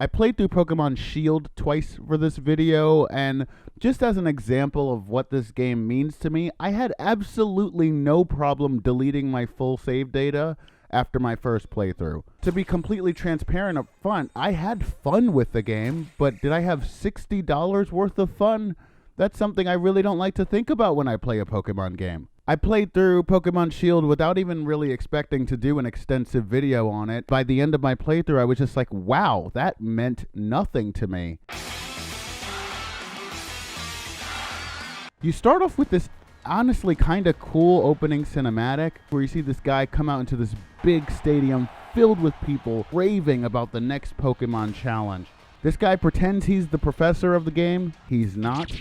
I played through PokéMon Shield twice for this video, and just as an example of what this game means to me, I had absolutely no problem deleting my full save data after my first playthrough. To be completely transparent up front, I had fun with the game, but did I have $60 worth of fun? That's something I really don't like to think about when I play a Pokemon game. I played through Pokemon Shield without even really expecting to do an extensive video on it. By the end of my playthrough, I was just like, wow, that meant nothing to me. You start off with this honestly kind of cool opening cinematic where you see this guy come out into this big stadium filled with people raving about the next Pokemon challenge. This guy pretends he's the professor of the game. He's not.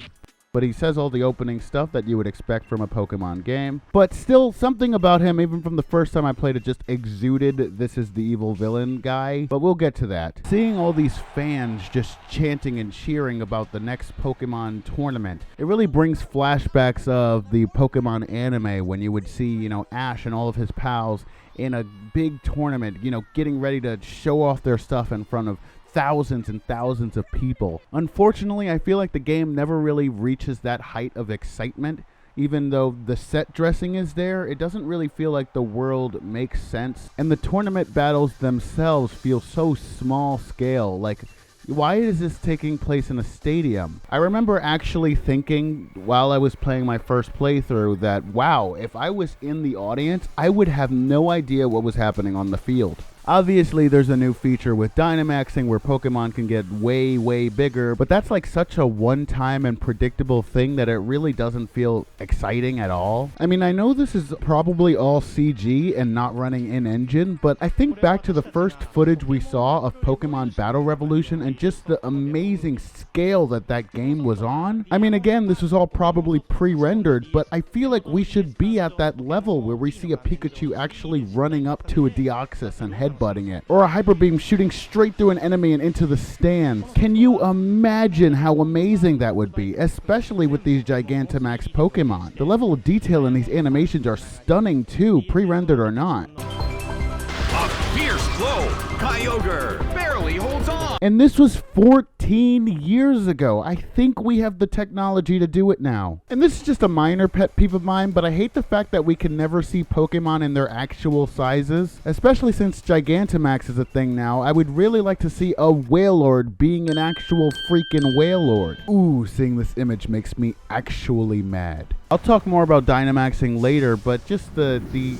But he says all the opening stuff that you would expect from a Pokemon game. But still, something about him, even from the first time I played it, just exuded this is the evil villain guy. But we'll get to that. Seeing all these fans just chanting and cheering about the next Pokemon tournament, it really brings flashbacks of the Pokemon anime when you would see, Ash and all of his pals in a big tournament, getting ready to show off their stuff in front of thousands and thousands of people. Unfortunately, I feel like the game never really reaches that height of excitement. Even though the set dressing is there, it doesn't really feel like the world makes sense. And the tournament battles themselves feel so small scale. Like, why is this taking place in a stadium? I remember actually thinking while I was playing my first playthrough that, wow, if I was in the audience, I would have no idea what was happening on the field. Obviously, there's a new feature with Dynamaxing where Pokemon can get way, way bigger, but that's like such a one-time and predictable thing that it really doesn't feel exciting at all. I mean, I know this is probably all CG and not running in-engine, but I think back to the first footage we saw of Pokemon Battle Revolution and just the amazing scale that game was on. I mean, again, this was all probably pre-rendered, but I feel like we should be at that level where we see a Pikachu actually running up to a Deoxys and headbutting it, or a Hyper Beam shooting straight through an enemy and into the stands. Can you imagine how amazing that would be, especially with these Gigantamax Pokemon? The level of detail in these animations are stunning too, pre-rendered or not. A fierce blow! Kyogre barely holds on! And this was 14 years ago. I think we have the technology to do it now. And this is just a minor pet peeve of mine, but I hate the fact that we can never see Pokemon in their actual sizes. Especially since Gigantamax is a thing now, I would really like to see a Wailord being an actual freaking Wailord. Ooh, seeing this image makes me actually mad. I'll talk more about Dynamaxing later, but just the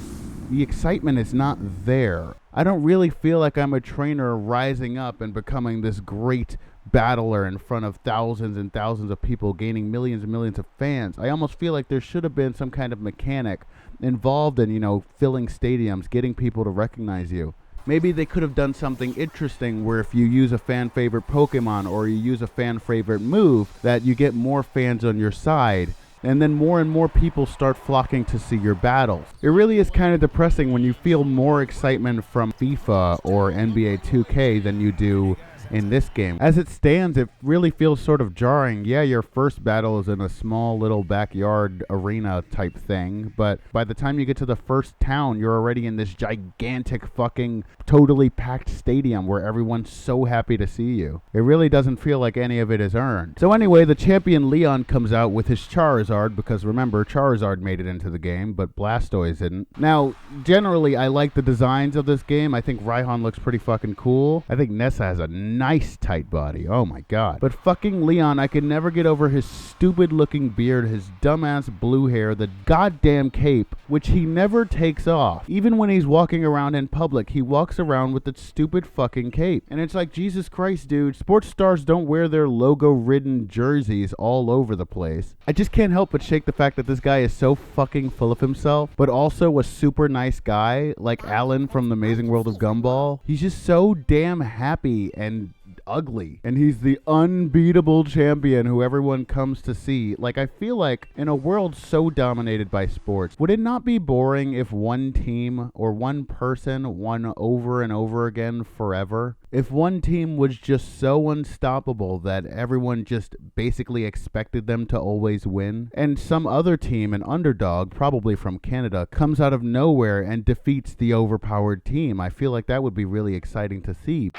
excitement is not there. I don't really feel like I'm a trainer rising up and becoming this great battler in front of thousands and thousands of people, gaining millions and millions of fans. I almost feel like there should have been some kind of mechanic involved in, filling stadiums, getting people to recognize you. Maybe they could have done something interesting where if you use a fan favorite Pokemon or you use a fan favorite move, that you get more fans on your side. And then more and more people start flocking to see your battles. It really is kind of depressing when you feel more excitement from FIFA or NBA 2K than you do in this game. As it stands, it really feels sort of jarring. Yeah, your first battle is in a small little backyard arena type thing, but by the time you get to the first town, you're already in this gigantic fucking totally packed stadium where everyone's so happy to see you. It really doesn't feel like any of it is earned. So anyway, the champion Leon comes out with his Charizard, because remember, Charizard made it into the game, but Blastoise didn't. Now, generally, I like the designs of this game. I think Raihan looks pretty fucking cool. I think Nessa has a nice tight body. Oh my god. But fucking Leon, I could never get over his stupid looking beard, his dumbass blue hair, the goddamn cape, which he never takes off. Even when he's walking around in public, he walks around with that stupid fucking cape. And it's like, Jesus Christ, dude, sports stars don't wear their logo-ridden jerseys all over the place. I just can't help but shake the fact that this guy is so fucking full of himself, but also a super nice guy, like Alan from The Amazing World of Gumball. He's just so damn happy and ugly, and he's the unbeatable champion who everyone comes to see. Like, I feel like in a world so dominated by sports, would it not be boring if one team or one person won over and over again forever? If one team was just so unstoppable that everyone just basically expected them to always win, and some other team, an underdog, probably from Canada, comes out of nowhere and defeats the overpowered team, I feel like that would be really exciting to see.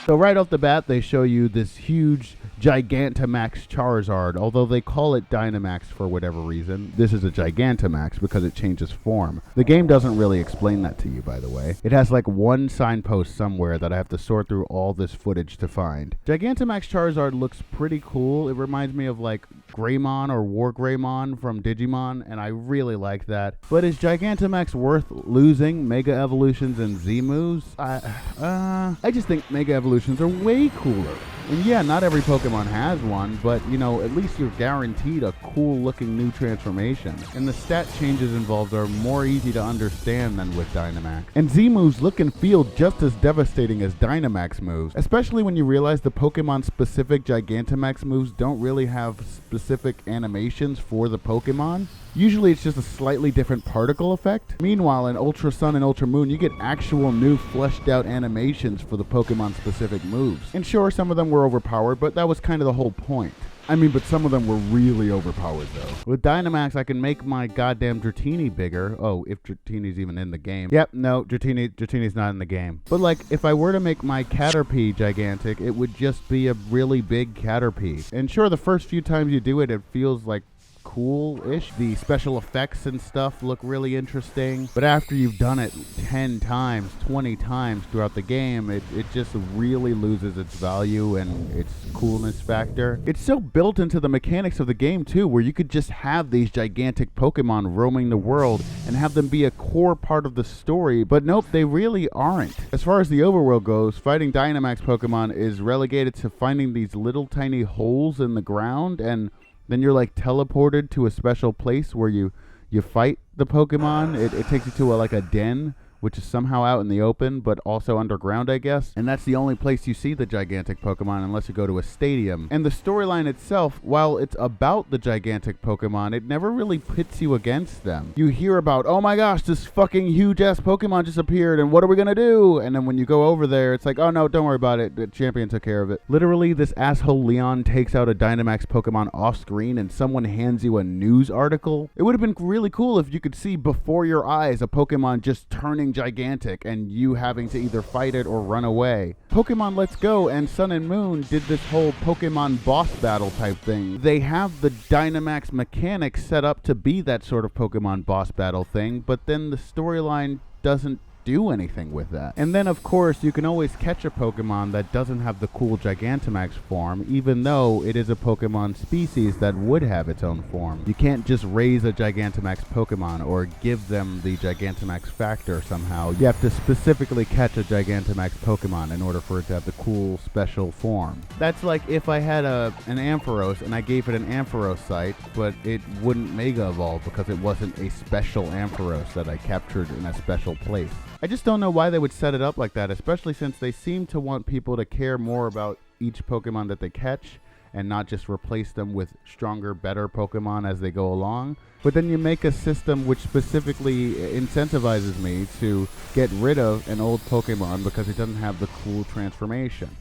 So right off the bat, they show you this huge Gigantamax Charizard, although they call it Dynamax for whatever reason. This is a Gigantamax because it changes form. The game doesn't really explain that to you, by the way. It has like one signpost somewhere that I have to sort through all this footage to find. Gigantamax Charizard looks pretty cool. It reminds me of like Greymon or War Greymon from Digimon, and I really like that. But is Gigantamax worth losing Mega Evolutions and Z moves? I just think Mega Evolutions are way cooler. And yeah, not every Pokemon has one, but you know, at least you're guaranteed a cool looking new transformation. And the stat changes involved are more easy to understand than with Dynamax. And Z moves look and feel just as devastating as Dynamax moves, especially when you realize the Pokemon specific Gigantamax moves don't really have specific animations for the Pokemon. Usually it's just a slightly different particle effect. Meanwhile, in Ultra Sun and Ultra Moon, you get actual new fleshed out animations for the Pokemon specific moves. And sure, some of them were overpowered, but that was kind of the whole point. I mean, but some of them were really overpowered, though. With Dynamax, I can make my goddamn Dratini bigger. Oh, if Dratini's even in the game. Yep, no, Dratini's not in the game. But, like, if I were to make my Caterpie gigantic, it would just be a really big Caterpie. And sure, the first few times you do it, it feels like cool-ish. The special effects and stuff look really interesting, but after you've done it 10 times, 20 times throughout the game, it just really loses its value and its coolness factor. It's so built into the mechanics of the game too, where you could just have these gigantic Pokemon roaming the world and have them be a core part of the story, but nope, they really aren't. As far as the overworld goes, fighting Dynamax Pokemon is relegated to finding these little tiny holes in the ground, and then you're like teleported to a special place where you fight the Pokemon. It takes you to like a den, which is somehow out in the open, but also underground, I guess. And that's the only place you see the gigantic Pokemon unless you go to a stadium. And the storyline itself, while it's about the gigantic Pokemon, it never really pits you against them. You hear about, oh my gosh, this fucking huge-ass Pokemon just appeared, and what are we gonna do? And then when you go over there, it's like, oh no, don't worry about it. The champion took care of it. Literally, this asshole Leon takes out a Dynamax Pokemon off-screen, and someone hands you a news article. It would have been really cool if you could see before your eyes a Pokemon just turning gigantic and you having to either fight it or run away. Pokemon Let's Go and Sun and Moon did this whole Pokemon boss battle type thing. They have the Dynamax mechanics set up to be that sort of Pokemon boss battle thing, but then the storyline doesn't do anything with that. And then of course you can always catch a Pokemon that doesn't have the cool Gigantamax form, even though it is a Pokemon species that would have its own form. You can't just raise a Gigantamax Pokemon or give them the Gigantamax factor somehow. You have to specifically catch a Gigantamax Pokemon in order for it to have the cool special form. That's like if I had an Ampharos and I gave it an Ampharosite, but it wouldn't Mega Evolve because it wasn't a special Ampharos that I captured in a special place. I just don't know why they would set it up like that, especially since they seem to want people to care more about each Pokemon that they catch and not just replace them with stronger, better Pokemon as they go along. But then you make a system which specifically incentivizes me to get rid of an old Pokemon because it doesn't have the cool transformation.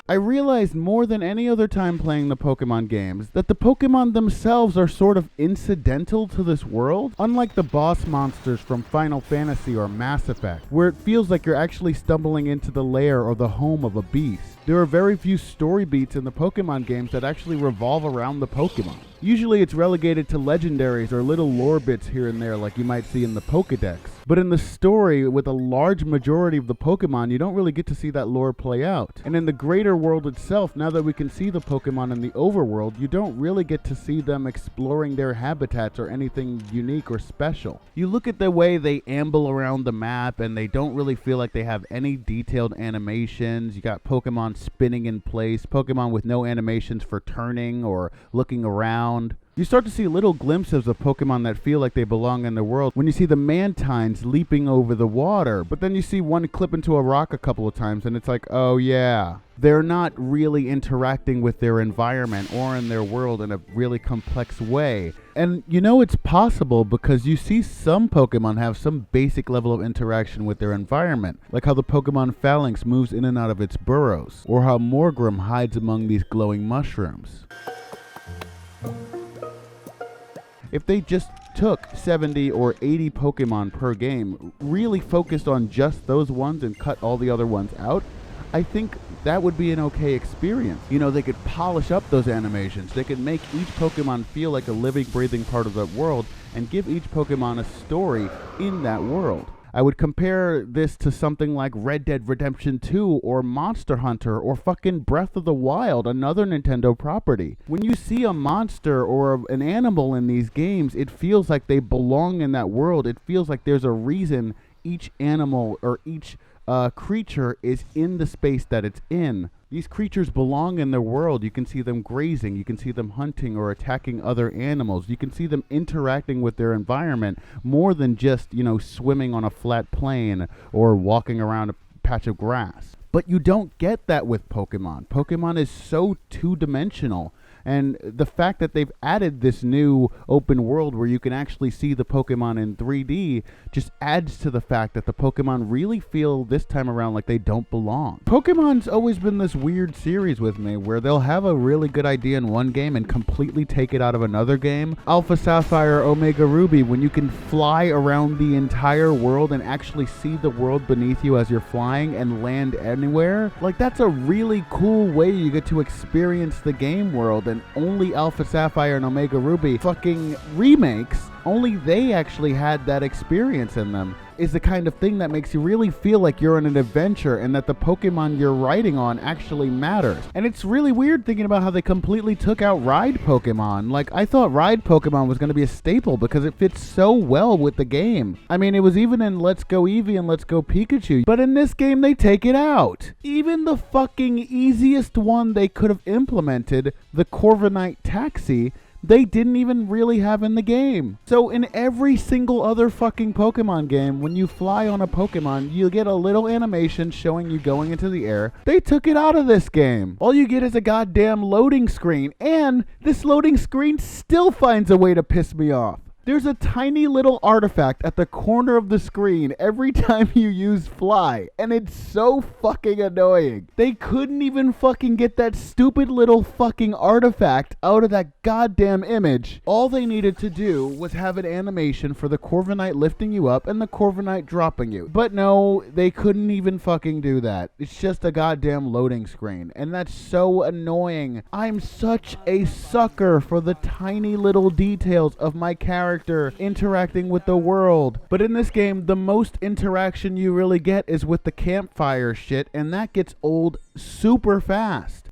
I realized more than any other time playing the Pokemon games that the Pokemon themselves are sort of incidental to this world, unlike the boss monsters from Final Fantasy or Mass Effect, where it feels like you're actually stumbling into the lair or the home of a beast. There are very few story beats in the Pokemon games that actually revolve around the Pokemon. Usually it's relegated to legendaries or little lore bits here and there like you might see in the Pokédex. But in the story, with a large majority of the Pokemon, you don't really get to see that lore play out. And in the greater world itself, now that we can see the Pokemon in the overworld, you don't really get to see them exploring their habitats or anything unique or special. You look at the way they amble around the map and they don't really feel like they have any detailed animations. You got Pokemon spinning in place, Pokemon with no animations for turning or looking around. You start to see little glimpses of Pokemon that feel like they belong in the world when you see the Mantines leaping over the water, but then you see one clip into a rock a couple of times and it's like, oh yeah. They're not really interacting with their environment or in their world in a really complex way. And you know it's possible because you see some Pokemon have some basic level of interaction with their environment, like how the Pokemon Phalanx moves in and out of its burrows, or how Morgrem hides among these glowing mushrooms. If they just took 70 or 80 Pokemon per game, really focused on just those ones and cut all the other ones out, I think that would be an okay experience. You know, they could polish up those animations. They could make each Pokemon feel like a living, breathing part of that world and give each Pokemon a story in that world. I would compare this to something like Red Dead Redemption 2 or Monster Hunter or fucking Breath of the Wild, another Nintendo property. When you see a monster or an animal in these games, it feels like they belong in that world. It feels like there's a reason each animal or each creature is in the space that it's in. These creatures belong in their world. You can see them grazing, you can see them hunting or attacking other animals, you can see them interacting with their environment more than just, you know, swimming on a flat plane or walking around a patch of grass. But you don't get that with Pokemon. Pokemon is so two-dimensional. And the fact that they've added this new open world where you can actually see the Pokemon in 3D just adds to the fact that the Pokemon really feel this time around like they don't belong. Pokemon's always been this weird series with me where they'll have a really good idea in one game and completely take it out of another game. Alpha Sapphire, Omega Ruby, when you can fly around the entire world and actually see the world beneath you as you're flying and land anywhere, like that's a really cool way you get to experience the game world. And only Alpha Sapphire and Omega Ruby fucking remakes, only they actually had that experience in them, is the kind of thing that makes you really feel like you're on an adventure and that the Pokemon you're riding on actually matters. And it's really weird thinking about how they completely took out Ride Pokemon. Like, I thought Ride Pokemon was going to be a staple because it fits so well with the game. I mean, it was even in Let's Go Eevee and Let's Go Pikachu, but in this game they take it out. Even the fucking easiest one they could have implemented, the Corviknight Taxi, they didn't even really have in the game. So in every single other fucking Pokemon game, when you fly on a Pokemon, you get a little animation showing you going into the air. They took it out of this game. All you get is a goddamn loading screen, and this loading screen still finds a way to piss me off. There's a tiny little artifact at the corner of the screen every time you use fly, and it's so fucking annoying. They couldn't even fucking get that stupid little fucking artifact out of that goddamn image. All they needed to do was have an animation for the Corviknight lifting you up and the Corviknight dropping you. But no, they couldn't even fucking do that. It's just a goddamn loading screen, and that's so annoying. I'm such a sucker for the tiny little details of my character interacting with the world. But in this game, the most interaction you really get is with the campfire shit, and that gets old super fast.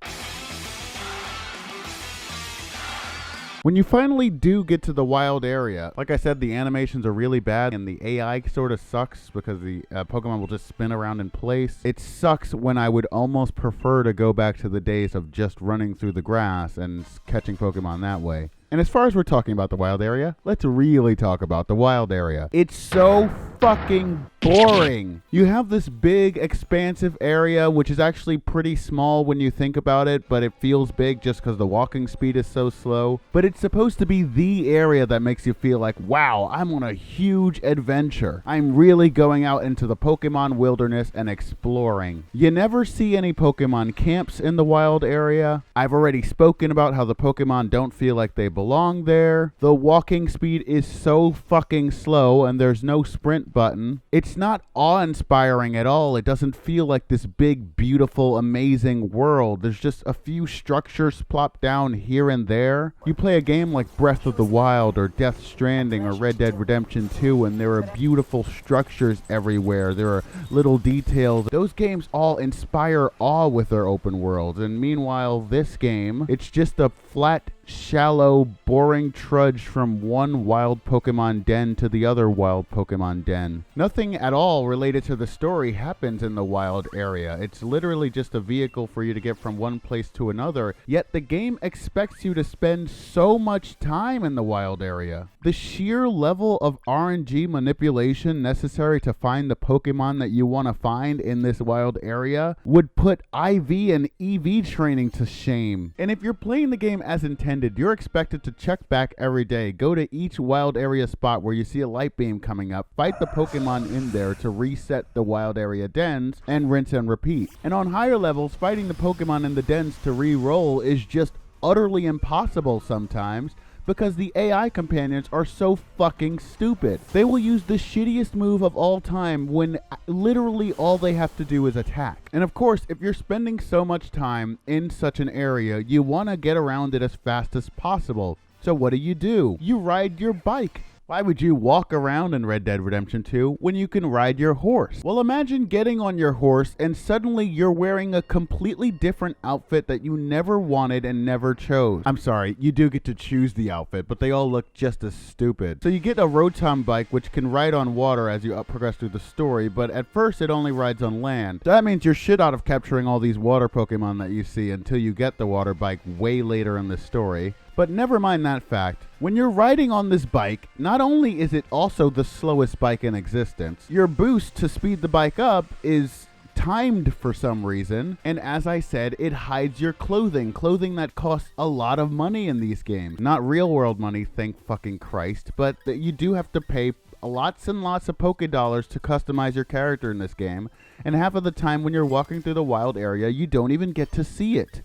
When you finally do get to the wild area, like I said, the animations are really bad and the AI sort of sucks because the Pokemon will just spin around in place. It sucks when I would almost prefer to go back to the days of just running through the grass and catching Pokemon that way. And as far as we're talking about the wild area, let's really talk about the wild area. It's so fucking boring. You have this big, expansive area, which is actually pretty small when you think about it, but it feels big just because the walking speed is so slow. But it's supposed to be the area that makes you feel like, wow, I'm on a huge adventure. I'm really going out into the Pokemon wilderness and exploring. You never see any Pokemon camps in the wild area. I've already spoken about how the Pokemon don't feel like they belong there. The walking speed is so fucking slow and there's no sprint button. It's not awe-inspiring at all. It doesn't feel like this big, beautiful, amazing world. There's just a few structures plopped down here and there. You play a game like Breath of the Wild or Death Stranding or Red Dead Redemption 2 and there are beautiful structures everywhere. There are little details. Those games all inspire awe with their open worlds. And meanwhile, this game, it's just a flat, shallow, boring trudge from one wild Pokemon den to the other wild Pokemon den. Nothing at all related to the story happens in the wild area. It's literally just a vehicle for you to get from one place to another, yet the game expects you to spend so much time in the wild area. The sheer level of RNG manipulation necessary to find the Pokemon that you want to find in this wild area would put IV and EV training to shame. And if you're playing the game as intended, you're expected to check back every day, go to each wild area spot where you see a light beam coming up, fight the Pokemon in there to reset the wild area dens, and rinse and repeat. And on higher levels, fighting the Pokemon in the dens to re-roll is just utterly impossible sometimes, because the AI companions are so fucking stupid. They will use the shittiest move of all time when literally all they have to do is attack. And of course, if you're spending so much time in such an area, you want to get around it as fast as possible. So what do? You ride your bike. Why would you walk around in Red Dead Redemption 2 when you can ride your horse? Well, imagine getting on your horse and suddenly you're wearing a completely different outfit that you never wanted and never chose. I'm sorry, you do get to choose the outfit, but they all look just as stupid. So you get a Rotom bike which can ride on water as you progress through the story, but at first it only rides on land. So that means you're shit out of capturing all these water Pokemon that you see until you get the water bike way later in the story. But never mind that fact. When you're riding on this bike, not only is it also the slowest bike in existence, your boost to speed the bike up is timed for some reason, and as I said, it hides your clothing that costs a lot of money in these games. Not real world money, thank fucking Christ, but you do have to pay lots and lots of Poké Dollars to customize your character in this game, and half of the time when you're walking through the wild area, you don't even get to see it.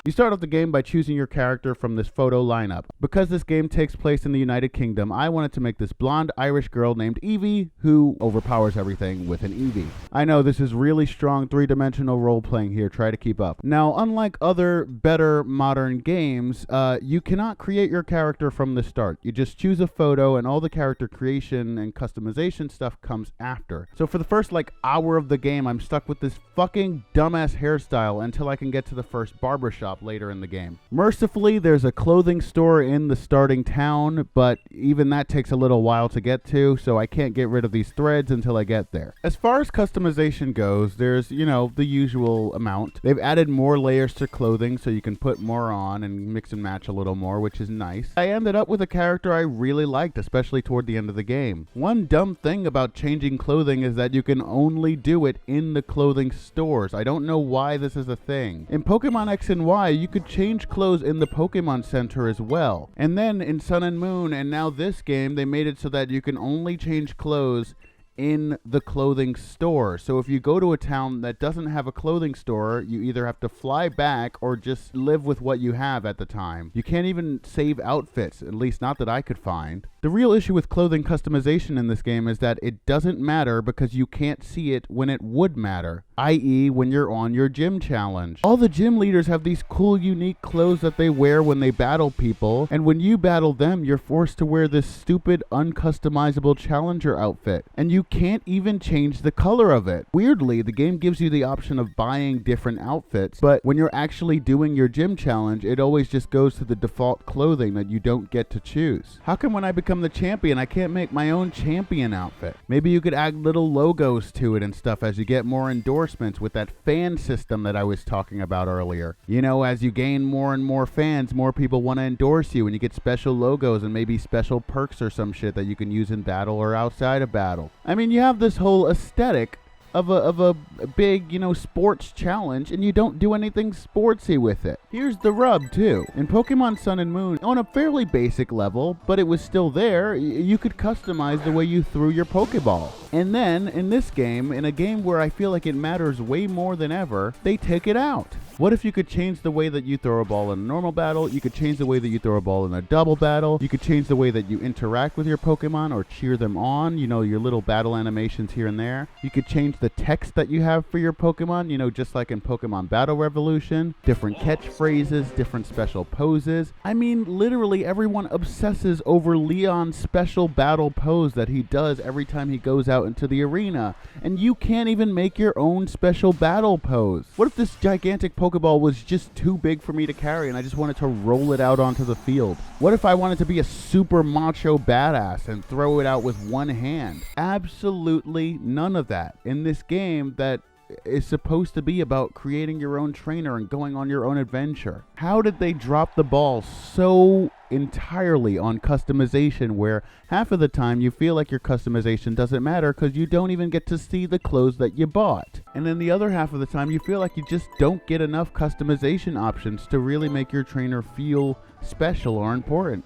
You start off the game by choosing your character from this photo lineup. Because this game takes place in the United Kingdom, I wanted to make this blonde Irish girl named Eevee, who overpowers everything with an Eevee. I know this is really strong three-dimensional role-playing here, try to keep up. Now, unlike other better modern games, you cannot create your character from the start. You just choose a photo and all the character creation and customization stuff comes after. So for the first hour of the game, I'm stuck with this fucking dumbass hairstyle until I can get to the first barbershop later in the game. Mercifully, there's a clothing store in the starting town, but even that takes a little while to get to, so I can't get rid of these threads until I get there. As far as customization goes, there's, the usual amount. They've added more layers to clothing so you can put more on and mix and match a little more, which is nice. I ended up with a character I really liked, especially toward the end of the game. One dumb thing about changing clothing is that you can only do it in the clothing stores. I don't know why this is a thing. In Pokemon X and Y, you could change clothes in the Pokemon Center as well. And then in Sun and Moon, and now this game, they made it so that you can only change clothes in the clothing store. So if you go to a town that doesn't have a clothing store, you either have to fly back or just live with what you have at the time. You can't even save outfits, at least not that I could find. The real issue with clothing customization in this game is that it doesn't matter because you can't see it when it would matter, i.e. when you're on your gym challenge. All the gym leaders have these cool, unique clothes that they wear when they battle people, and when you battle them, you're forced to wear this stupid, uncustomizable challenger outfit, and you can't even change the color of it. Weirdly, the game gives you the option of buying different outfits, but when you're actually doing your gym challenge, it always just goes to the default clothing that you don't get to choose. How come when I become the champion, I can't make my own champion outfit? Maybe you could add little logos to it and stuff as you get more endorsements with that fan system that I was talking about earlier. As you gain more and more fans, more people want to endorse you, and you get special logos and maybe special perks or some shit that you can use in battle or outside of battle. I mean, you have this whole aesthetic of a big, sports challenge, and you don't do anything sportsy with it. Here's the rub, too. In Pokemon Sun and Moon, on a fairly basic level, but it was still there, you could customize the way you threw your Pokeball. And then, in this game, in a game where I feel like it matters way more than ever, they take it out. What if you could change the way that you throw a ball in a normal battle? You could change the way that you throw a ball in a double battle. You could change the way that you interact with your Pokemon or cheer them on, your little battle animations here and there. You could change the text that you have for your Pokemon, just like in Pokemon Battle Revolution. Different catchphrases, different special poses. I mean, literally everyone obsesses over Leon's special battle pose that he does every time he goes out into the arena. And you can't even make your own special battle pose. What if this gigantic Pokeball was just too big for me to carry and I just wanted to roll it out onto the field? What if I wanted to be a super macho badass and throw it out with one hand? Absolutely none of that in this game that is supposed to be about creating your own trainer and going on your own adventure. How did they drop the ball so entirely on customization where half of the time you feel like your customization doesn't matter because you don't even get to see the clothes that you bought? And then the other half of the time you feel like you just don't get enough customization options to really make your trainer feel special or important.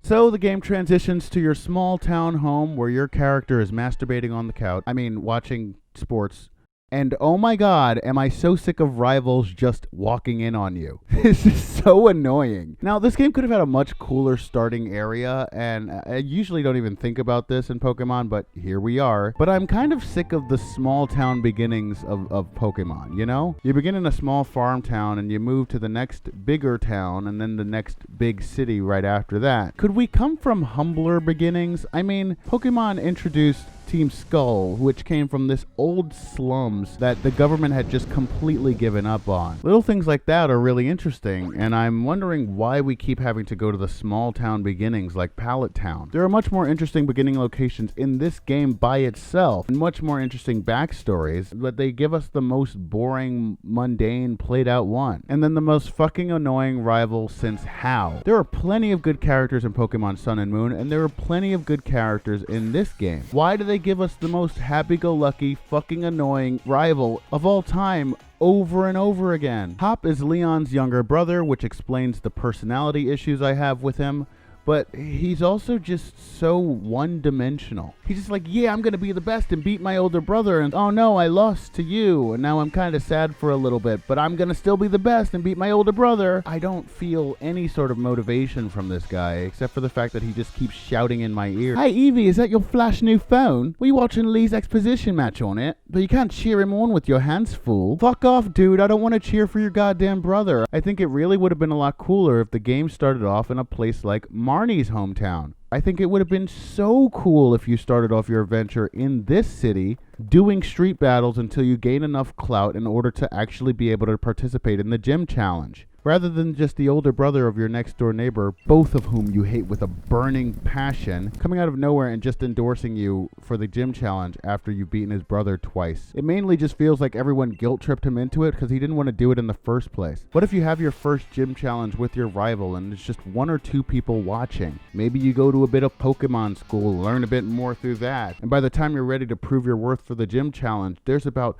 So the game transitions to your small town home where your character is masturbating on the couch. Watching sports And oh my god, am I so sick of rivals just walking in on you. This is so annoying. Now, this game could have had a much cooler starting area, and I usually don't even think about this in Pokemon, but here we are. But I'm kind of sick of the small town beginnings of Pokemon, you know? You begin in a small farm town, and you move to the next bigger town, and then the next big city right after that. Could we come from humbler beginnings? I mean, Pokemon introduced Team Skull, which came from this old slums that the government had just completely given up on. Little things like that are really interesting, and I'm wondering why we keep having to go to the small town beginnings like Pallet Town. There are much more interesting beginning locations in this game by itself, and much more interesting backstories, but they give us the most boring, mundane, played out one. And then the most fucking annoying rival since How. There are plenty of good characters in Pokemon Sun and Moon, and there are plenty of good characters in this game. Why do they give us the most happy-go-lucky, fucking annoying rival of all time over and over again? Hop is Leon's younger brother, which explains the personality issues I have with him. But he's also just so one-dimensional. He's just like, yeah, I'm going to be the best and beat my older brother. And oh no, I lost to you. And now I'm kind of sad for a little bit. But I'm going to still be the best and beat my older brother. I don't feel any sort of motivation from this guy, except for the fact that he just keeps shouting in my ear. Hey, Eevee, is that your flash new phone? Were you watching Lee's exposition match on it? But you can't cheer him on with your hands full. Fuck off, dude. I don't want to cheer for your goddamn brother. I think it really would have been a lot cooler if the game started off in a place like Marnie's hometown. I think it would have been so cool if you started off your adventure in this city doing street battles until you gain enough clout in order to actually be able to participate in the gym challenge, rather than just the older brother of your next door neighbor, both of whom you hate with a burning passion, coming out of nowhere and just endorsing you for the gym challenge after you've beaten his brother twice. It mainly just feels like everyone guilt tripped him into it because he didn't want to do it in the first place. What if you have your first gym challenge with your rival and it's just one or two people watching? Maybe you go to a bit of Pokemon school, learn a bit more through that, and by the time you're ready to prove your worth for the gym challenge, there's about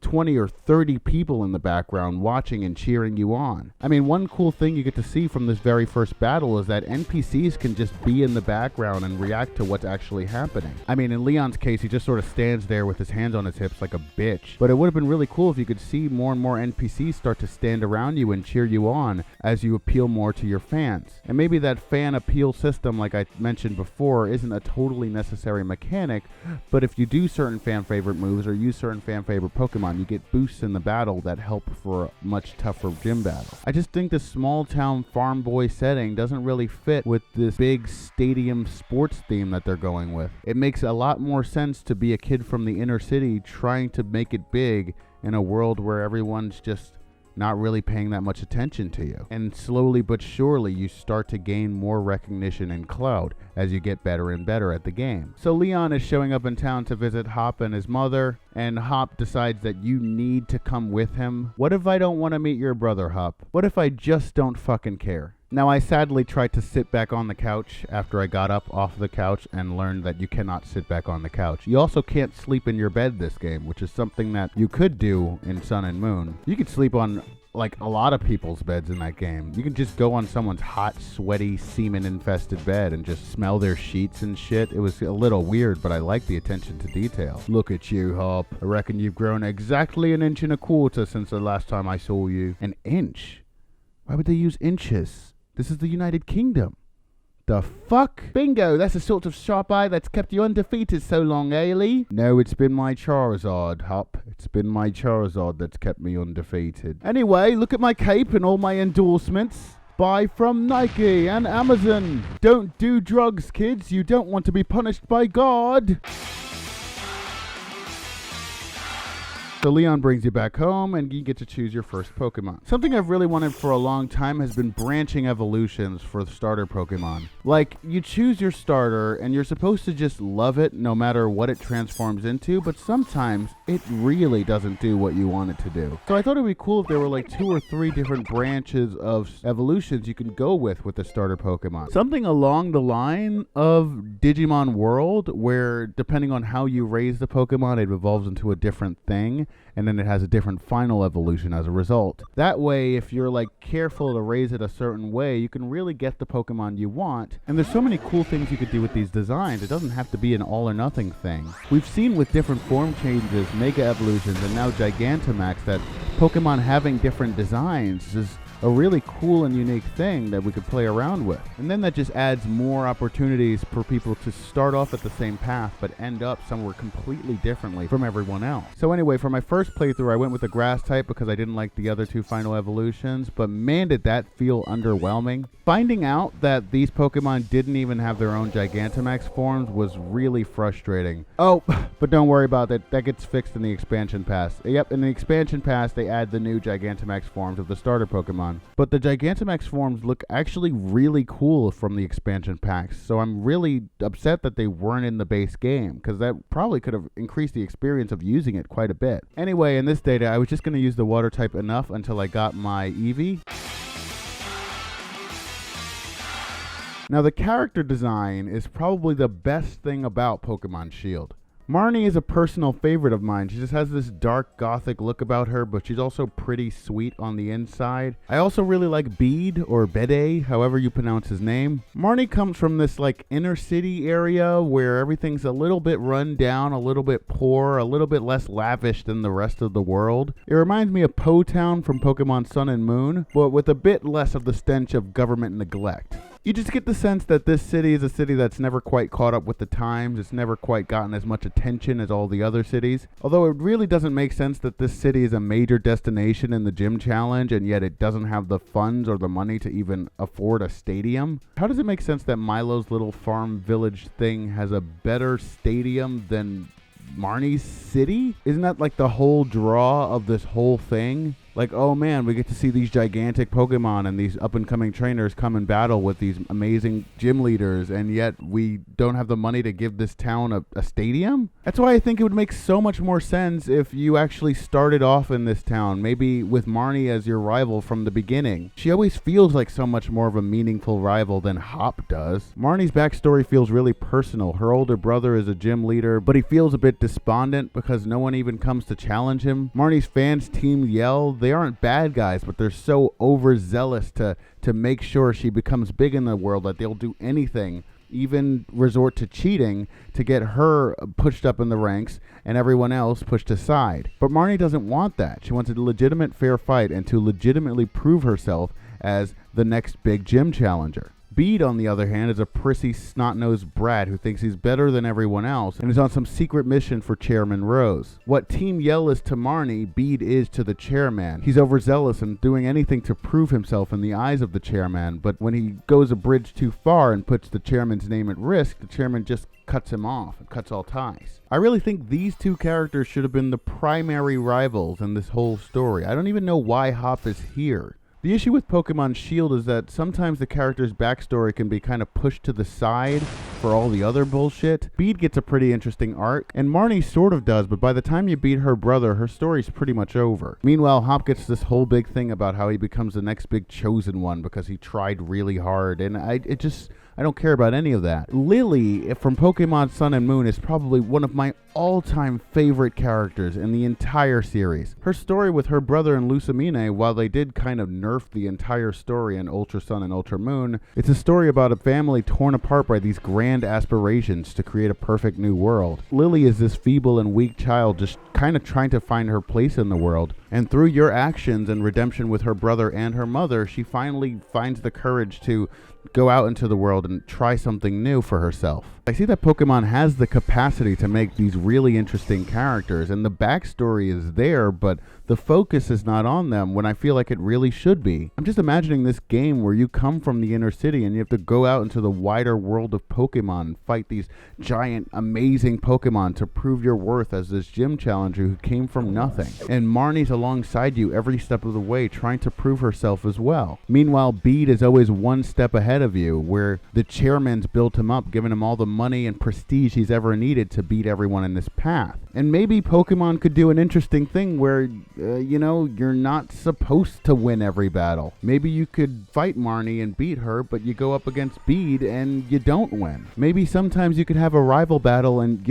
20 or 30 people in the background watching and cheering you on. I mean, one cool thing you get to see from this very first battle is that NPCs can just be in the background and react to what's actually happening. I mean, in Leon's case, he just sort of stands there with his hands on his hips like a bitch. But it would have been really cool if you could see more and more NPCs start to stand around you and cheer you on as you appeal more to your fans. And maybe that fan appeal system, like I mentioned before, isn't a totally necessary mechanic, but if you do certain fan favorite moves or use certain fan favorite Pokemon, you get boosts in the battle that help for a much tougher gym battle. I just think the small town farm boy setting doesn't really fit with this big stadium sports theme that they're going with. It makes a lot more sense to be a kid from the inner city trying to make it big in a world where everyone's just not really paying that much attention to you. And slowly but surely you start to gain more recognition and clout as you get better and better at the game. So Leon is showing up in town to visit Hop and his mother, and Hop decides that you need to come with him. What if I don't want to meet your brother, Hop? What if I just don't fucking care? Now, I sadly tried to sit back on the couch after I got up off the couch and learned that you cannot sit back on the couch. You also can't sleep in your bed this game, which is something that you could do in Sun and Moon. You could sleep on like a lot of people's beds in that game. You can just go on someone's hot, sweaty, semen-infested bed and just smell their sheets and shit. It was a little weird, but I like the attention to detail. Look at you, Hop. I reckon you've grown exactly 1.25 inches since the last time I saw you. An inch? Why would they use inches? This is the United Kingdom. The fuck? Bingo, that's the sort of sharp eye that's kept you undefeated so long, eh, Lee? No, it's been my Charizard, Hop. It's been my Charizard that's kept me undefeated. Anyway, look at my cape and all my endorsements. Buy from Nike and Amazon. Don't do drugs, kids. You don't want to be punished by God. So Leon brings you back home, and you get to choose your first Pokemon. Something I've really wanted for a long time has been branching evolutions for the starter Pokemon. Like, you choose your starter, and you're supposed to just love it no matter what it transforms into, but sometimes it really doesn't do what you want it to do. So I thought it would be cool if there were like 2 or 3 different branches of evolutions you can go with the starter Pokemon. Something along the line of Digimon World, where depending on how you raise the Pokemon, it evolves into a different thing. and then it has a different final evolution as a result. That way, if you're like careful to raise it a certain way, you can really get the Pokemon you want. And there's so many cool things you could do with these designs. It doesn't have to be an all or nothing thing. We've seen with different form changes, Mega Evolutions, and now Gigantamax that Pokemon having different designs is a really cool and unique thing that we could play around with. And then that just adds more opportunities for people to start off at the same path but end up somewhere completely differently from everyone else. So anyway, for my first playthrough I went with the grass type because I didn't like the other two final evolutions, but man did that feel underwhelming. Finding out that these Pokemon didn't even have their own Gigantamax forms was really frustrating. Oh, but don't worry about that, that gets fixed in the expansion pass. Yep, in the expansion pass they add the new Gigantamax forms of the starter Pokemon. But the Gigantamax forms look actually really cool from the expansion packs, so I'm really upset that they weren't in the base game, because that probably could have increased the experience of using it quite a bit. Anyway, in this data, I was just going to use the water type enough until I got my Eevee. Now, the character design is probably the best thing about PokéMon Shield. Marnie is a personal favorite of mine. She just has this dark gothic look about her, but she's also pretty sweet on the inside. I also really like Bede, or Bede, however you pronounce his name. Marnie comes from this like inner city area where everything's a little bit run down, a little bit poor, a little bit less lavish than the rest of the world. It reminds me of Po Town from Pokemon Sun and Moon, but with a bit less of the stench of government neglect. You just get the sense that this city is a city that's never quite caught up with the times. It's never quite gotten as much attention as all the other cities. Although it really doesn't make sense that this city is a major destination in the gym challenge, and yet it doesn't have the funds or the money to even afford a stadium. How does it make sense that Milo's little farm village thing has a better stadium than Marnie's city? Isn't that like the whole draw of this whole thing? Like, oh man, we get to see these gigantic Pokemon and these up-and-coming trainers come and battle with these amazing gym leaders, and yet we don't have the money to give this town a stadium? That's why I think it would make so much more sense if you actually started off in this town, maybe with Marnie as your rival from the beginning. She always feels like so much more of a meaningful rival than Hop does. Marnie's backstory feels really personal. Her older brother is a gym leader, but he feels a bit despondent because no one even comes to challenge him. Marnie's fans team yell. They aren't bad guys, but they're so overzealous to make sure she becomes big in the world that they'll do anything, even resort to cheating, to get her pushed up in the ranks and everyone else pushed aside. But Marnie doesn't want that. She wants a legitimate fair fight and to legitimately prove herself as the next big gym challenger. Bede, on the other hand, is a prissy, snot-nosed brat who thinks he's better than everyone else and is on some secret mission for Chairman Rose. What Team Yell is to Marnie, Bede is to the chairman. He's overzealous and doing anything to prove himself in the eyes of the chairman, but when he goes a bridge too far and puts the chairman's name at risk, the chairman just cuts him off and cuts all ties. I really think these two characters should have been the primary rivals in this whole story. I don't even know why Hop is here. The issue with PokéMon Shield is that sometimes the character's backstory can be kind of pushed to the side for all the other bullshit. Bede gets a pretty interesting arc, and Marnie sort of does, but by the time you beat her brother, her story's pretty much over. Meanwhile, Hop gets this whole big thing about how he becomes the next big chosen one because he tried really hard, and I don't care about any of that. Lily from Pokemon Sun and Moon is probably one of my all-time favorite characters in the entire series. Her story with her brother and Lucamine, while they did kind of nerf the entire story in Ultra Sun and Ultra Moon, it's a story about a family torn apart by these grand aspirations to create a perfect new world. Lily is this feeble and weak child just kind of trying to find her place in the world, and through your actions and redemption with her brother and her mother, she finally finds the courage to go out into the world and try something new for herself. I see that Pokemon has the capacity to make these really interesting characters, and the backstory is there, but the focus is not on them when I feel like it really should be. I'm just imagining this game where you come from the inner city and you have to go out into the wider world of Pokemon and fight these giant, amazing Pokemon to prove your worth as this gym challenger who came from nothing. And Marnie's alongside you every step of the way trying to prove herself as well. Meanwhile, Bede is always one step ahead of you, where the chairman's built him up, giving him all the money and prestige he's ever needed to beat everyone in this path. And maybe Pokemon could do an interesting thing where, you're not supposed to win every battle. Maybe you could fight Marnie and beat her, but you go up against Bede and you don't win. Maybe sometimes you could have a rival battle and,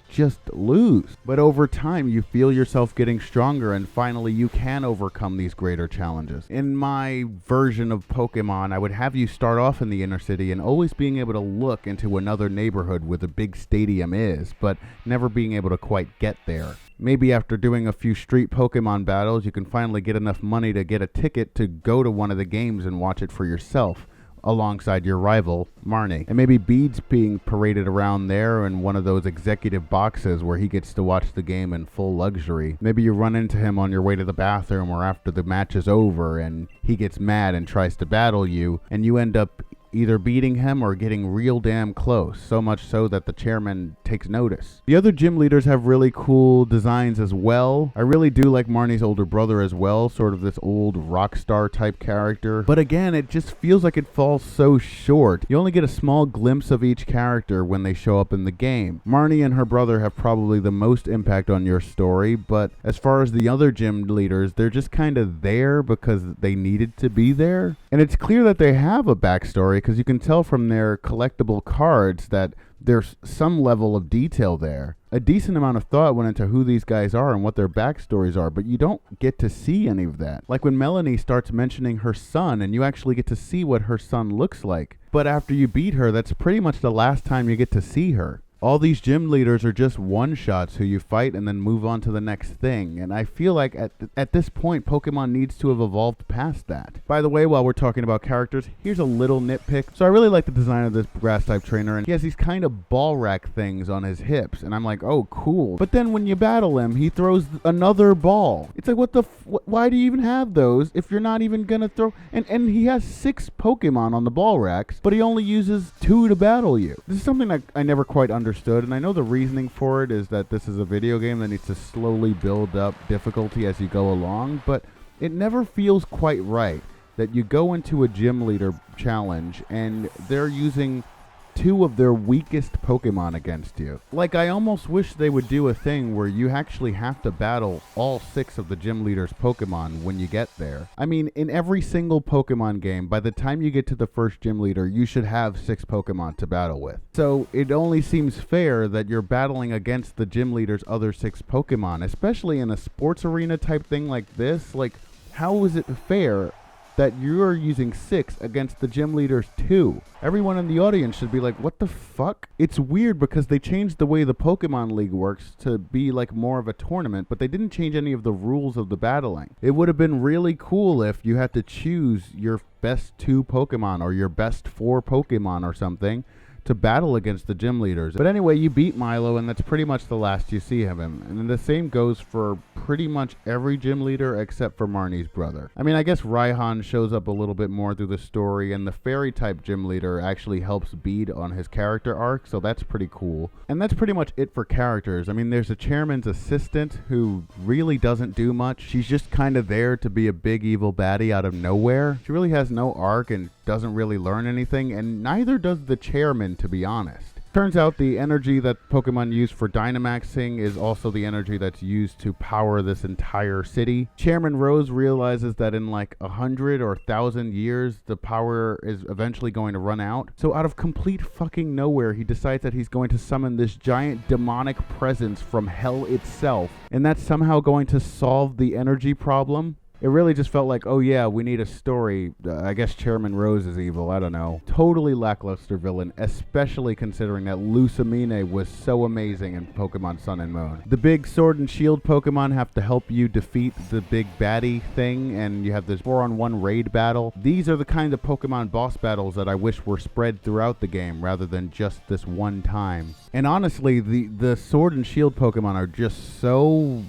just lose. But over time, you feel yourself getting stronger and finally you can overcome these greater challenges. In my version of Pokemon, I would have you start off in the inner city and always being able to look into another neighborhood where the big stadium is, but never being able to quite get there. Maybe after doing a few street Pokemon battles, you can finally get enough money to get a ticket to go to one of the games and watch it for yourself, alongside your rival, Marnie. And maybe Bede's being paraded around there in one of those executive boxes where he gets to watch the game in full luxury. Maybe you run into him on your way to the bathroom or after the match is over and he gets mad and tries to battle you, and you end up either beating him or getting real damn close, so much so that the chairman takes notice. The other gym leaders have really cool designs as well. I really do like Marnie's older brother as well, sort of this old rock star type character. But again, it just feels like it falls so short. You only get a small glimpse of each character when they show up in the game. Marnie and her brother have probably the most impact on your story, but as far as the other gym leaders, they're just kind of there because they needed to be there. And it's clear that they have a backstory, because you can tell from their collectible cards that there's some level of detail there. A decent amount of thought went into who these guys are and what their backstories are, but you don't get to see any of that. Like when Melanie starts mentioning her son, and you actually get to see what her son looks like. But after you beat her, that's pretty much the last time you get to see her. All these gym leaders are just one-shots who you fight and then move on to the next thing. And I feel like at this point, Pokemon needs to have evolved past that. By the way, while we're talking about characters, here's a little nitpick. So I really like the design of this grass-type trainer, and he has these kind of ball rack things on his hips. And I'm like, oh, cool. But then when you battle him, he throws another ball. It's like, why do you even have those if you're not even going to throw? And he has 6 Pokemon on the ball racks, but he only uses 2 to battle you. This is something that I never quite understood, and I know the reasoning for it is that this is a video game that needs to slowly build up difficulty as you go along, but it never feels quite right that you go into a gym leader challenge and they're using 2 of their weakest Pokemon against you. Like, I almost wish they would do a thing where you actually have to battle all 6 of the gym leader's Pokemon when you get there. I mean, in every single Pokemon game, by the time you get to the first gym leader, you should have 6 Pokemon to battle with. So it only seems fair that you're battling against the gym leader's other 6 Pokemon, especially in a sports arena type thing like this. Like, how is it fair that you're using 6 against the gym leader's 2? Everyone in the audience should be like, what the fuck? It's weird because they changed the way the Pokemon League works to be like more of a tournament, but they didn't change any of the rules of the battling. It would have been really cool if you had to choose your best 2 Pokemon or your best 4 Pokemon or something to battle against the gym leaders. But anyway, you beat Milo, and that's pretty much the last you see of him. And the same goes for pretty much every gym leader except for Marnie's brother. I mean, I guess Raihan shows up a little bit more through the story, and the fairy-type gym leader actually helps Bede on his character arc, so that's pretty cool. And that's pretty much it for characters. I mean, there's a chairman's assistant who really doesn't do much. She's just kind of there to be a big evil baddie out of nowhere. She really has no arc and doesn't really learn anything, and neither does the chairman, to be honest. Turns out the energy that Pokemon use for Dynamaxing is also the energy that's used to power this entire city. Chairman Rose realizes that in like 100 or 1,000 years, the power is eventually going to run out. So out of complete fucking nowhere, he decides that he's going to summon this giant demonic presence from hell itself, and that's somehow going to solve the energy problem. It really just felt like, oh yeah, we need a story. I guess Chairman Rose is evil, I don't know. Totally lackluster villain, especially considering that Lucamine was so amazing in Pokemon Sun and Moon. The big Sword and Shield Pokemon have to help you defeat the big baddie thing, and you have this 4-on-1 raid battle. These are the kind of Pokemon boss battles that I wish were spread throughout the game rather than just this one time. And honestly, the Sword and Shield Pokemon are just so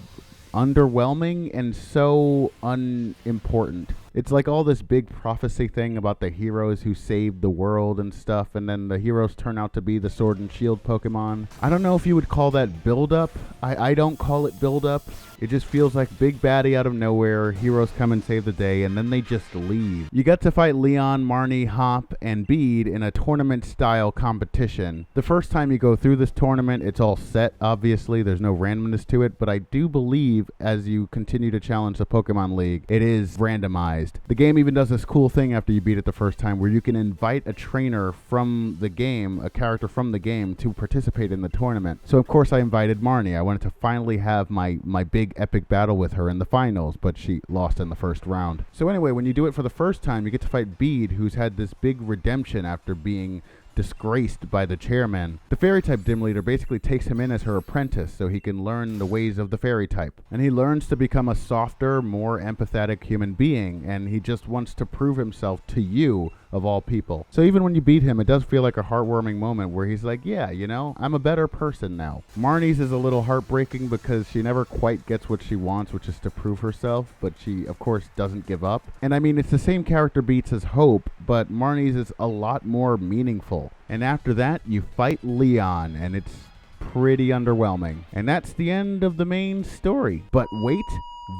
underwhelming and so unimportant. It's like all this big prophecy thing about the heroes who saved the world and stuff, and then the heroes turn out to be the Sword and Shield Pokemon. I don't know if you would call that build-up. I don't call it build-up. It just feels like big baddie out of nowhere, heroes come and save the day, and then they just leave. You got to fight Leon, Marnie, Hop, and Bede in a tournament-style competition. The first time you go through this tournament, it's all set, obviously. There's no randomness to it, but I do believe as you continue to challenge the Pokemon League, it is randomized. The game even does this cool thing after you beat it the first time, where you can invite a trainer from the game, a character from the game, to participate in the tournament. So, of course, I invited Marnie. I wanted to finally have my big epic battle with her in the finals, but she lost in the first round. So anyway, when you do it for the first time, you get to fight Bede, who's had this big redemption after being disgraced by the chairman. The fairy type gym leader basically takes him in as her apprentice so he can learn the ways of the fairy type. And he learns to become a softer, more empathetic human being, and he just wants to prove himself to you, of all people. So even when you beat him, it does feel like a heartwarming moment where he's like, yeah, you know, I'm a better person now. Marnie's is a little heartbreaking because she never quite gets what she wants, which is to prove herself, but she, of course, doesn't give up. And I mean, it's the same character beats as Hope, but Marnie's is a lot more meaningful. And after that, you fight Leon, and it's pretty underwhelming. And that's the end of the main story. But wait,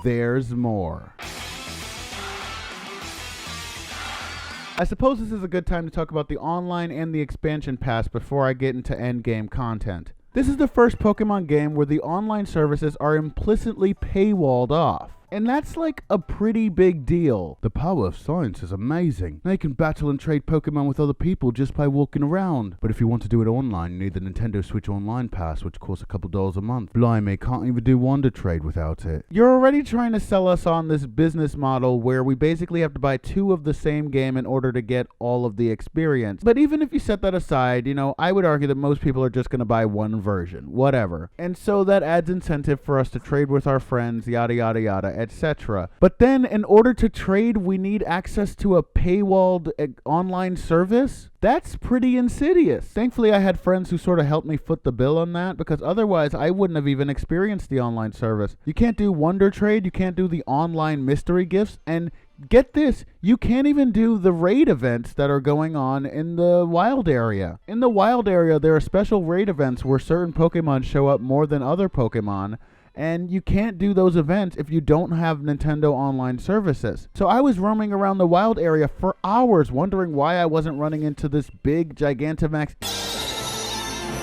there's more. I suppose this is a good time to talk about the online and the expansion pass before I get into endgame content. This is the first Pokemon game where the online services are implicitly paywalled off. And that's like a pretty big deal. The power of science is amazing. Now you can battle and trade Pokemon with other people just by walking around. But if you want to do it online, you need the Nintendo Switch Online Pass, which costs a couple dollars a month. Blimey, can't even do Wonder Trade without it. You're already trying to sell us on this business model where we basically have to buy 2 of the same game in order to get all of the experience. But even if you set that aside, you know, I would argue that most people are just going to buy one version. Whatever. And so that adds incentive for us to trade with our friends, yada yada yada, etc. But then in order to trade, we need access to a paywalled online service? That's pretty insidious. Thankfully, I had friends who sort of helped me foot the bill on that, because otherwise I wouldn't have even experienced the online service. You can't do Wonder Trade, you can't do the online mystery gifts, and get this, you can't even do the raid events that are going on in the wild area. In the wild area, there are special raid events where certain Pokemon show up more than other Pokemon, and you can't do those events if you don't have Nintendo Online services. So I was roaming around the wild area for hours wondering why I wasn't running into this big Gigantamax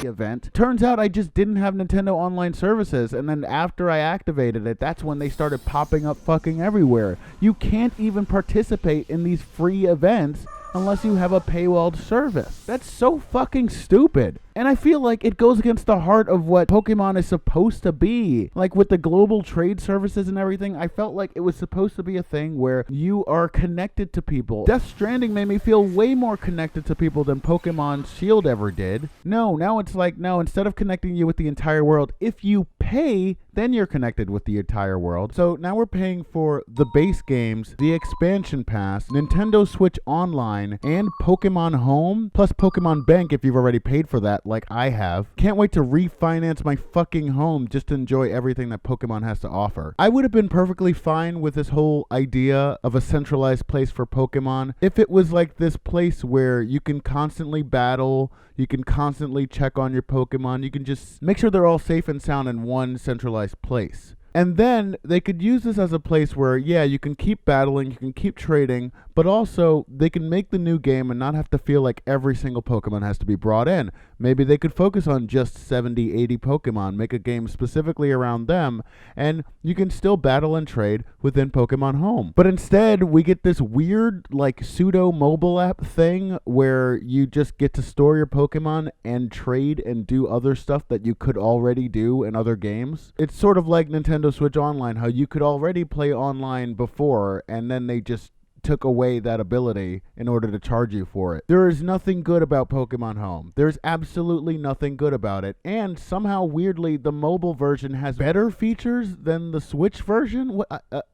event. Turns out I just didn't have Nintendo Online services, and then after I activated it, that's when they started popping up fucking everywhere. You can't even participate in these free events unless you have a paywalled service. That's so fucking stupid. And I feel like it goes against the heart of what Pokemon is supposed to be. Like with the global trade services and everything, I felt like it was supposed to be a thing where you are connected to people. Death Stranding made me feel way more connected to people than Pokemon Shield ever did. No, now it's like, no, instead of connecting you with the entire world, if you pay, then you're connected with the entire world. So now we're paying for the base games, the expansion pass, Nintendo Switch Online, and Pokemon Home, plus Pokemon Bank if you've already paid for that, like I have. Can't wait to refinance my fucking home just to enjoy everything that Pokemon has to offer. I would have been perfectly fine with this whole idea of a centralized place for Pokemon if it was like this place where you can constantly battle, you can constantly check on your Pokemon, you can just make sure they're all safe and sound in one centralized place. And then they could use this as a place where, yeah, you can keep battling, you can keep trading, but also they can make the new game and not have to feel like every single Pokemon has to be brought in. Maybe they could focus on just 70, 80 Pokemon, make a game specifically around them, and you can still battle and trade within Pokemon Home. But instead, we get this weird, like, pseudo mobile app thing where you just get to store your Pokemon and trade and do other stuff that you could already do in other games. It's sort of like Nintendo Switch Online, how you could already play online before, and then they just took away that ability in order to charge you for it. There is nothing good about Pokemon Home. There's absolutely nothing good about it. And somehow, weirdly, the mobile version has better features than the Switch version.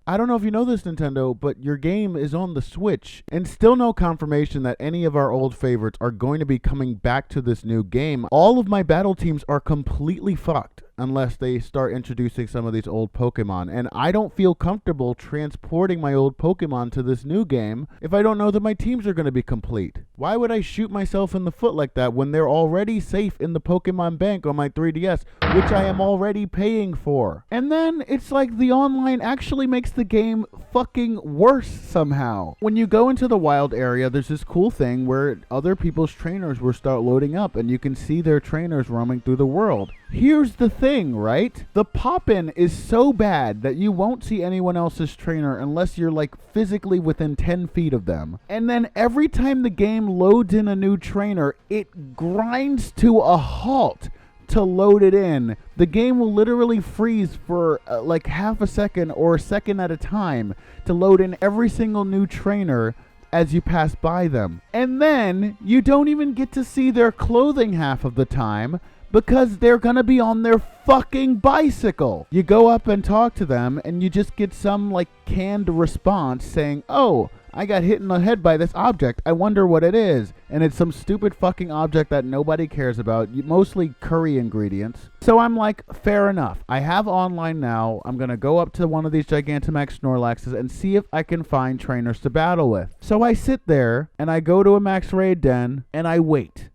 I don't know if you know this, Nintendo, but your game is on the Switch. And still no confirmation that any of our old favorites are going to be coming back to this new game. All of my battle teams are completely fucked. unless they start introducing some of these old Pokemon. And I don't feel comfortable transporting my old Pokemon to this new game if I don't know that my teams are going to be complete. Why would I shoot myself in the foot like that when they're already safe in the Pokemon Bank on my 3DS, which I am already paying for? And then it's like the online actually makes the game fucking worse somehow. When you go into the wild area, there's this cool thing where other people's trainers will start loading up and you can see their trainers roaming through the world. Here's the thing, right? The pop-in is so bad that you won't see anyone else's trainer unless you're like physically within 10 feet of them. And then every time the game loads in a new trainer, it grinds to a halt to load it in. The game will literally freeze for like half a second or a second at a time to load in every single new trainer as you pass by them. And then you don't even get to see their clothing half of the time because they're gonna be on their fucking bicycle. You go up and talk to them and you just get some like canned response saying, "Oh, I got hit in the head by this object. I wonder what it is." And it's some stupid fucking object that nobody cares about, mostly curry ingredients. So I'm like, fair enough. I have online now. I'm going to go up to one of these Gigantamax Snorlaxes and see if I can find trainers to battle with. So I sit there and I go to a max raid den and I wait.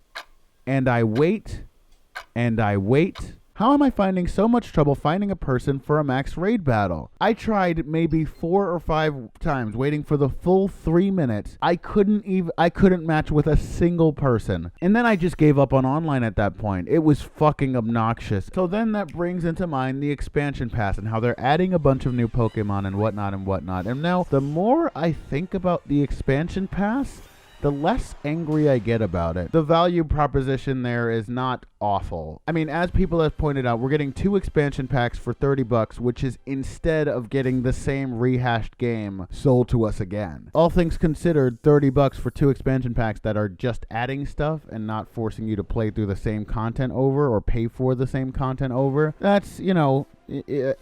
And I wait. And I wait. How am I finding so much trouble finding a person for a max raid battle? I tried maybe 4 or 5 times waiting for the full 3 minutes. I couldn't match with a single person. And then I just gave up on online at that point. It was fucking obnoxious. So then that brings into mind the expansion pass and how they're adding a bunch of new Pokemon and whatnot and whatnot. And now the more I think about the expansion pass, the less angry I get about it. The value proposition there is not awful. I mean, as people have pointed out, we're getting 2 expansion packs for $30, which is instead of getting the same rehashed game sold to us again. All things considered, $30 for 2 expansion packs that are just adding stuff and not forcing you to play through the same content over or pay for the same content over. That's, you know,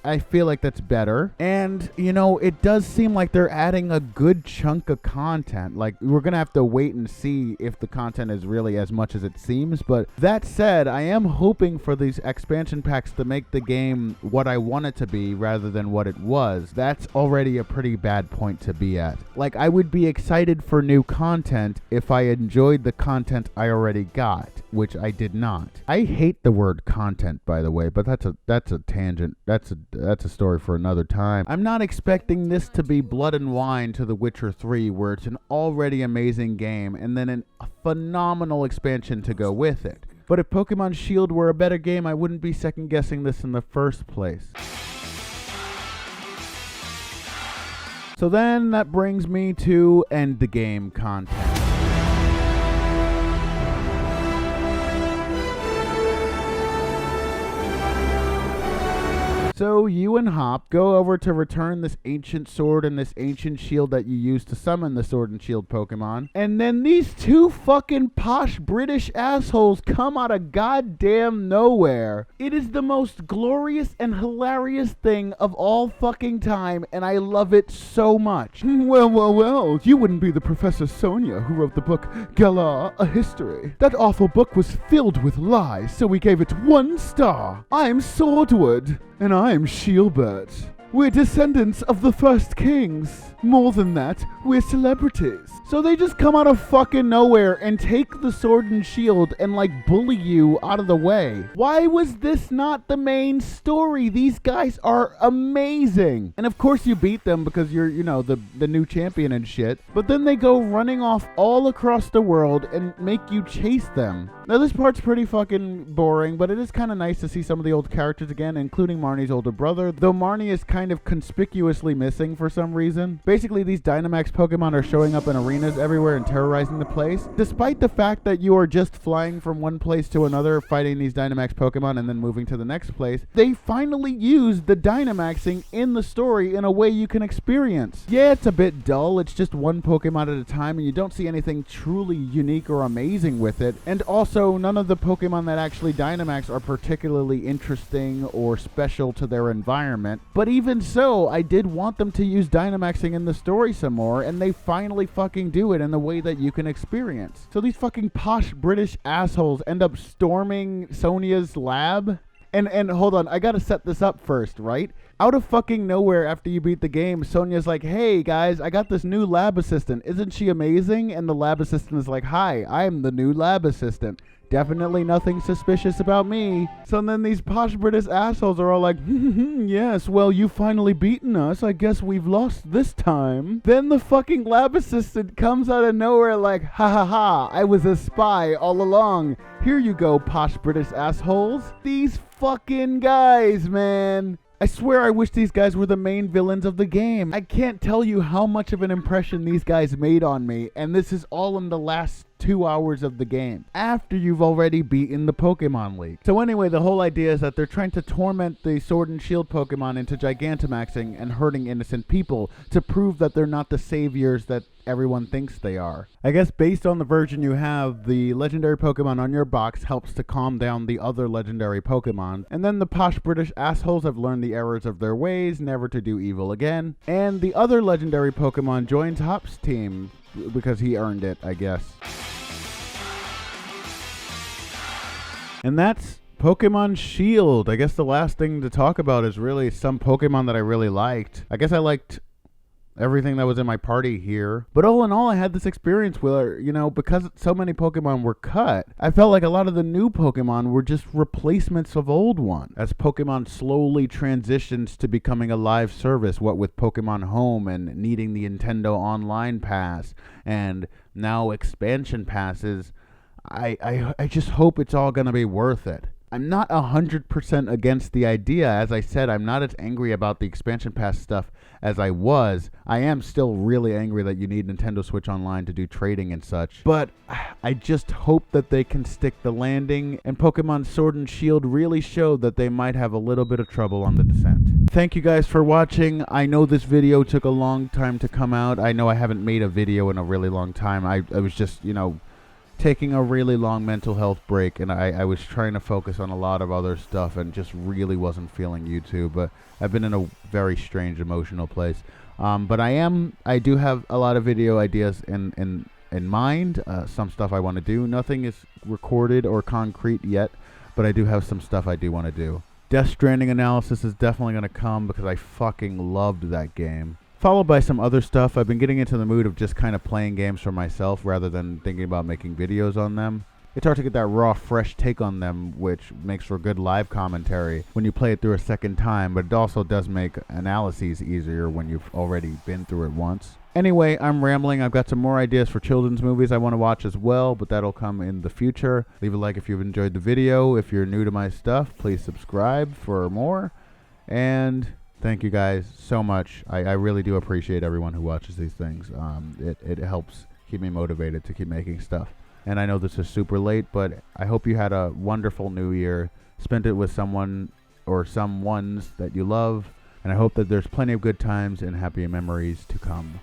I feel like that's better. And, you know, it does seem like they're adding a good chunk of content. Like, we're going to have to wait and see if the content is really as much as it seems. But that said, I am hoping for these expansion packs to make the game what I want it to be rather than what it was. That's already a pretty bad point to be at. Like, I would be excited for new content if I enjoyed the content I already got, which I did not. I hate the word content, by the way, but that's a tangent. That's a story for another time. I'm not expecting this to be blood and wine to The Witcher 3, where it's an already amazing game and then a phenomenal expansion to go with it. But if PokéMon Shield were a better game, I wouldn't be second guessing this in the first place. So then that brings me to end the game content. So you and Hop go over to return this ancient sword and this ancient shield that you used to summon the sword and shield Pokemon. And then these 2 fucking posh British assholes come out of goddamn nowhere. It is the most glorious and hilarious thing of all fucking time, and I love it so much. Well, you wouldn't be the Professor Sonia who wrote the book Galar, A History. That awful book was filled with lies, so we gave it 1 star. I'm Swordwood. And I'm Shielbert. We're descendants of the first kings. More than that, we're celebrities. So they just come out of fucking nowhere and take the sword and shield and like bully you out of the way. Why was this not the main story? These guys are amazing. And of course you beat them because you're, you know, the new champion and shit. But then they go running off all across the world and make you chase them. Now this part's pretty fucking boring, but it is kind of nice to see some of the old characters again, including Marnie's older brother, though Marnie is kind of conspicuously missing for some reason. Basically, these Dynamax Pokemon are showing up in arenas everywhere and terrorizing the place, despite the fact that you are just flying from one place to another, fighting these Dynamax Pokemon and then moving to the next place. They finally used the Dynamaxing in the story in a way you can experience. Yeah, it's a bit dull. It's just one Pokemon at a time, and you don't see anything truly unique or amazing with it. And also, none of the Pokemon that actually Dynamax are particularly interesting or special to their environment. But even so, I did want them to use Dynamaxing in the story some more, and they finally fucking do it in the way that you can experience. So these fucking posh British assholes end up storming Sonia's lab And hold on, I gotta set this up first, right? Out of fucking nowhere, after you beat the game, Sonia's like, hey guys, I got this new lab assistant. Isn't she amazing? And the lab assistant is like, hi, I'm the new lab assistant. Definitely nothing suspicious about me. So then these posh British assholes are all like, yes, well, you've finally beaten us. I guess we've lost this time. Then the fucking lab assistant comes out of nowhere like, ha ha ha, I was a spy all along. Here you go, posh British assholes. These fucking guys, man. I swear I wish these guys were the main villains of the game. I can't tell you how much of an impression these guys made on me, and this is all in the last 2 hours of the game, after you've already beaten the Pokemon League. So anyway, the whole idea is that they're trying to torment the Sword and Shield Pokemon into Gigantamaxing and hurting innocent people to prove that they're not the saviors that everyone thinks they are. I guess based on the version you have, the legendary Pokemon on your box helps to calm down the other legendary Pokemon, and then the posh British assholes have learned the errors of their ways, never to do evil again, and the other legendary Pokemon joins Hop's team, because he earned it, I guess. And that's PokéMon Shield. I guess the last thing to talk about is really some Pokemon that I really liked. I guess I liked everything that was in my party here. But all in all, I had this experience where, you know, because so many Pokemon were cut, I felt like a lot of the new Pokemon were just replacements of old ones. As Pokemon slowly transitions to becoming a live service, what with Pokemon Home and needing the Nintendo Online Pass, and now expansion passes, I just hope it's all going to be worth it. I'm not 100% against the idea. As I said, I'm not as angry about the expansion pass stuff as I was. I am still really angry that you need Nintendo Switch Online to do trading and such. But I just hope that they can stick the landing, and Pokemon Sword and Shield really showed that they might have a little bit of trouble on the descent. Thank you guys for watching. I know this video took a long time to come out. I know I haven't made a video in a really long time. I was just, you know, taking a really long mental health break, and I was trying to focus on a lot of other stuff and just really wasn't feeling YouTube. But I've been in a very strange emotional place. But I do have a lot of video ideas in mind. Some stuff I want to do. Nothing is recorded or concrete yet, but I do have some stuff I do want to do. Death Stranding analysis is definitely going to come because I fucking loved that game. Followed by some other stuff. I've been getting into the mood of just kind of playing games for myself rather than thinking about making videos on them. It's hard to get that raw, fresh take on them, which makes for good live commentary when you play it through a second time, but it also does make analyses easier when you've already been through it once. Anyway, I'm rambling. I've got some more ideas for children's movies I want to watch as well, but that'll come in the future. Leave a like if you've enjoyed the video. If you're new to my stuff, please subscribe for more. And thank you guys so much. I really do appreciate everyone who watches these things. It helps keep me motivated to keep making stuff. And I know this is super late, but I hope you had a wonderful new year. Spent it with someone or some ones that you love. And I hope that there's plenty of good times and happy memories to come.